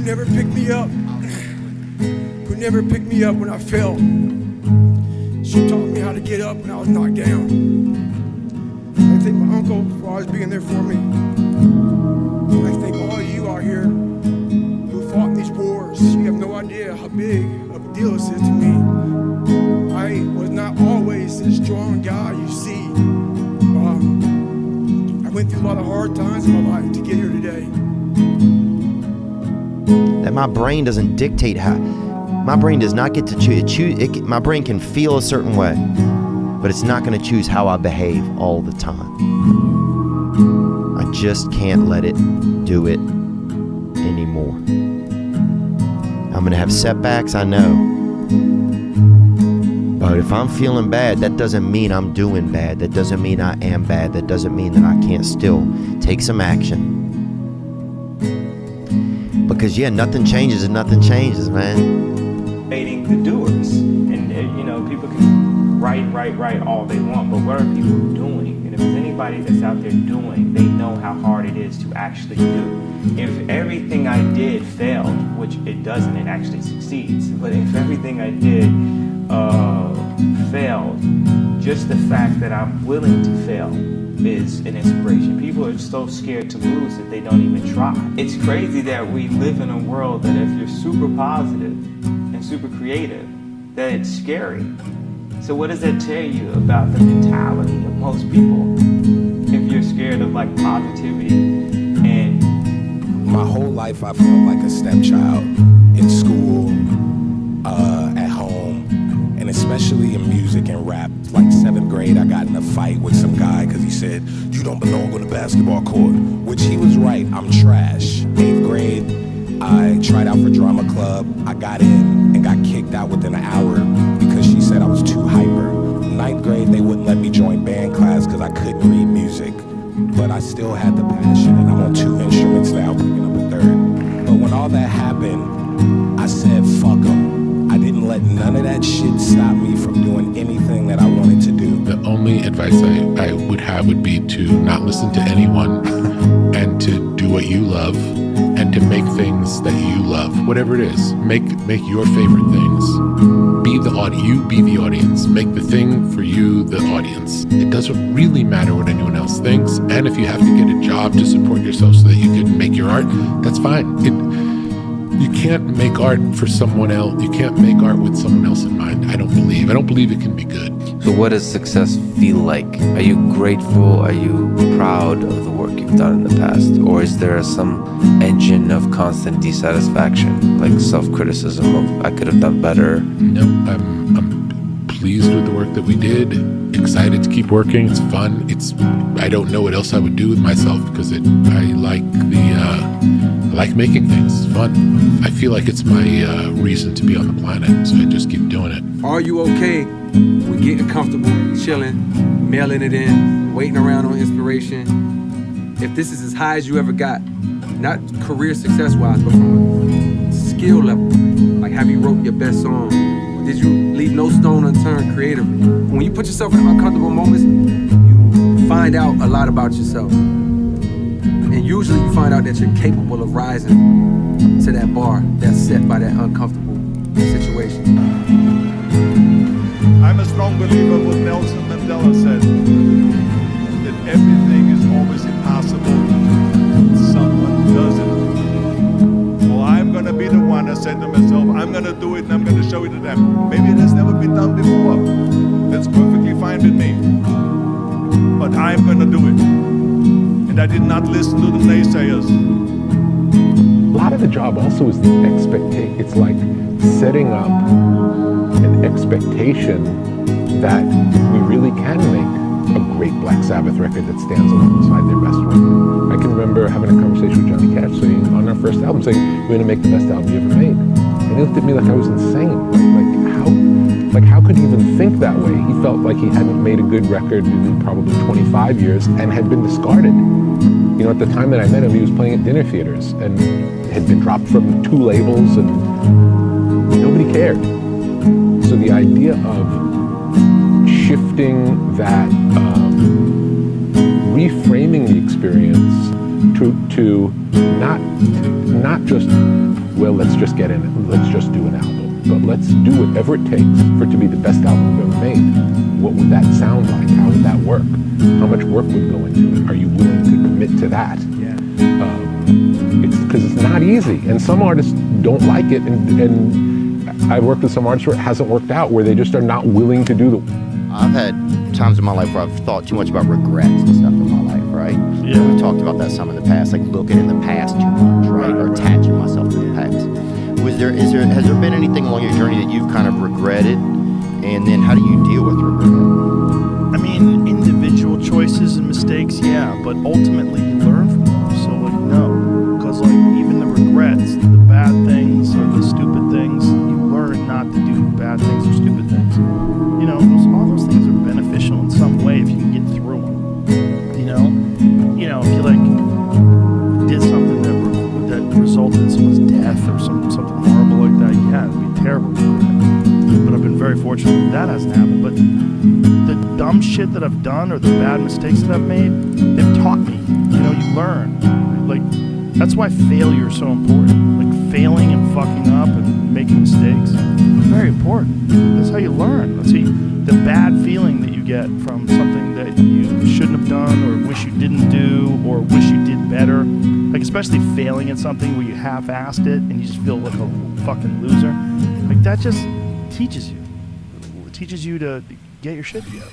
Never picked me up. Who never picked me up when I fell. She taught me how to get up when I was knocked down. I thank my uncle for always being there for me. I thank all of you out here who fought in these wars. You have no idea how big of a deal this is to me. I was not always this strong guy you see. I went through a lot of hard times in my life to get here today. That my brain doesn't dictate how. My brain does not get to choose. My brain can feel a certain way, but it's not going to choose how I behave all the time. I just can't let it do it anymore. I'm going to have setbacks, I know. But if I'm feeling bad, that doesn't mean I'm doing bad. That doesn't mean I am bad. That doesn't mean that I can't still take some action. Because nothing changes and nothing changes, man. The doers, and people can write all they want, but what are people doing? And if there's anybody that's out there doing, they know how hard it is to actually do. If everything I did failed, which it doesn't, it actually succeeds. But if everything I did failed, just the fact that I'm willing to fail is an inspiration. People are so scared to lose that they don't even try. It's crazy that we live in a world that if you're super positive and super creative, that it's scary. So what does that tell you about the mentality of most people if you're scared of positivity? And my whole life I felt like a stepchild in school, at home, and especially in music and rap. Like 7th grade, I got in a fight with some guy because he said, "You don't belong on the basketball court," which he was right, I'm trash. 8th grade, I tried out for drama club. I got in and got kicked out within an hour because she said I was too hyper. 9th grade, they wouldn't let me join band class because I couldn't read music. But I still had the passion, and I'm on 2 instruments now, picking up a 3rd. But when all that happened, I said, fuck 'em. I didn't let none of that shit stop me from doing anything that I wanted to do. The only advice I would have would be to not listen to anyone and to do what you love and to make things that you love, whatever it is. Make your favorite things. Be the audience. Make the thing for you the audience. It doesn't really matter what anyone else thinks, and if you have to get a job to support yourself so that you can make your art, that's fine. You can't make art for someone else. You can't make art with someone else in mind. I don't believe it can be good. So what does success feel like? Are you grateful? Are you proud of the work you've done in the past? Or is there some engine of constant dissatisfaction, like self-criticism of I could have done better? No, I'm pleased with the work that we did. Excited to keep working. It's fun. I don't know what else I would do with myself because I like making things. It's fun. I feel like it's my reason to be on the planet, so I just keep doing it. Are you okay with getting comfortable, chilling, mailing it in, waiting around on inspiration? If this is as high as you ever got, not career success-wise, but from a skill level, like have you wrote your best song? Did you leave no stone unturned creatively? When you put yourself in uncomfortable moments, you find out a lot about yourself. And usually you find out that you're capable of rising to that bar that's set by that uncomfortable situation. I'm a strong believer what Nelson Mandela said, that everything is always impossible. Someone does it. Well, I'm gonna be the one that said to myself, I'm gonna do it and I'm gonna show it to them. Maybe it has never been done before. That's perfectly fine with me. But I'm gonna do it. And I did not listen to the naysayers. A lot of the job also is the expectation. It's like setting up an expectation that we really can make a great Black Sabbath record that stands alongside their best work. I can remember having a conversation with Johnny Cash saying on our first album, saying, we're gonna make the best album you ever made. And he looked at me like I was insane. How could he even think that way? He felt like he hadn't made a good record in probably 25 years and had been discarded. You know, at the time that I met him, he was playing at dinner theaters and had been dropped from 2 labels and nobody cared. So the idea of shifting that, reframing the experience to not just, well, let's just get in it, let's just do an album, but let's do whatever it takes for it to be the best album we've ever made. What would that sound like? How would that work? How much work would go into it? Are you willing to commit to that? Yeah. It's because it's not easy, and some artists don't like it, and I've worked with some artists where it hasn't worked out, where they just are not willing to do the. I've had times in my life where I've thought too much about regrets and stuff in my life, right? Yeah. We've talked about that some in the past, like looking in the past too much, right? Or attaching myself to the past. Has there been anything along your journey that you've kind of regretted? And then how do you deal with regret? I mean, individual choices and mistakes, yeah, but ultimately you learn from them. So, like, no, because like even the regrets, the bad things or the stupid things, you learn not to do bad things or stupid things. You know, all those things are beneficial in some way if you can get through them. You know, if you like did something that resulted in someone's death or something horrible like that, yeah, it'd be terrible regret. But I've been very fortunate that hasn't happened. But the dumb shit that I've done or the bad mistakes that I've made, they've taught me. You know, you learn. Like, that's why failure is so important. Like, failing and fucking up and making mistakes, very important. That's how you learn. That's how the bad feeling that you get from something that you shouldn't have done or wish you didn't do or wish you did better. Like, especially failing at something where you half-assed it and you just feel like a fucking loser. Like, that just teaches you. It teaches you to get your shit together.